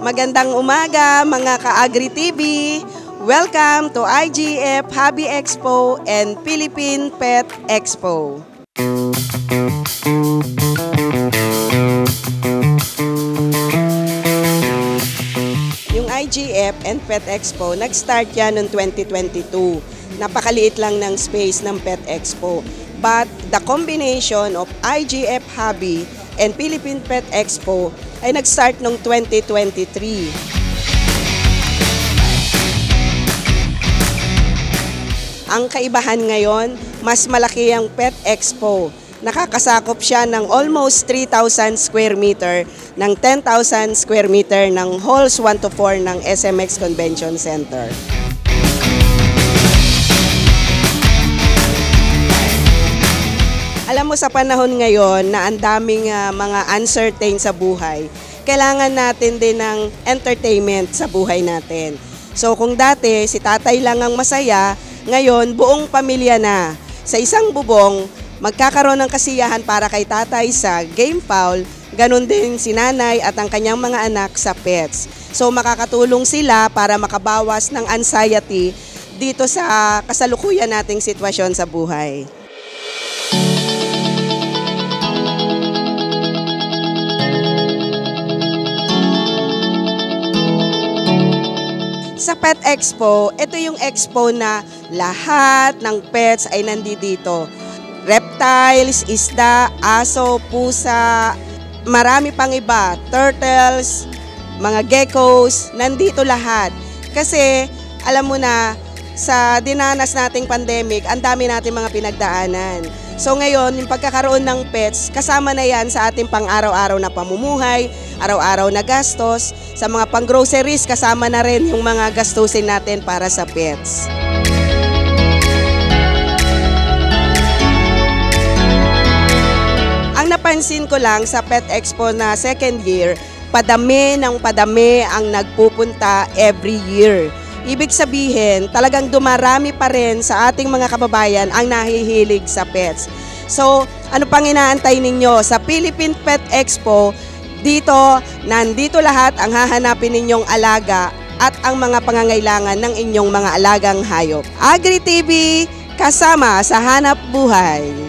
Magandang umaga mga ka-Agri TV. Welcome to IGF Hobby Expo and Philippine Pet Expo. Yung IGF and Pet Expo, nag-start yan noong 2022. Napakaliit lang ng space ng Pet Expo. But the combination of IGF Hobby and Philippine Pet Expo ay nag-start noong 2023. Ang kaibahan ngayon, mas malaki ang Pet Expo. Nakakasakop siya ng almost 3,000 square meter ng 10,000 square meter ng halls 1 to 4 ng SMX Convention Center. Alam mo, sa panahon ngayon na ang daming mga uncertain sa buhay, kailangan natin din ng entertainment sa buhay natin. So kung dati si tatay lang ang masaya, ngayon buong pamilya na. Sa isang bubong, magkakaroon ng kasiyahan para kay tatay sa game fowl, ganun din si nanay at ang kanyang mga anak sa pets. So makakatulong sila para makabawas ng anxiety dito sa kasalukuyan nating sitwasyon sa buhay. Sa Pet Expo, ito yung expo na lahat ng pets ay nandito. Reptiles, isda, aso, pusa, marami pang iba, turtles, mga geckos, nandito lahat. Kasi alam mo na, sa dinanas nating pandemic, ang dami nating mga pinagdaanan. So ngayon, yung pagkakaroon ng pets, kasama na yan sa ating pang-araw-araw na pamumuhay, araw-araw na gastos. Sa mga pang-groceries, kasama na rin yung mga gastusin natin para sa pets. Ang napansin ko lang sa Pet Expo na second year, padami ng padami ang nagpupunta every year. Ibig sabihin, talagang dumarami pa rin sa ating mga kababayan ang nahihilig sa pets. So, ano pang inaantay ninyo? Sa Philippine Pet Expo, nandito lahat ang hahanapin ninyong alaga at ang mga pangangailangan ng inyong mga alagang hayop. Agri TV, kasama sa hanap buhay.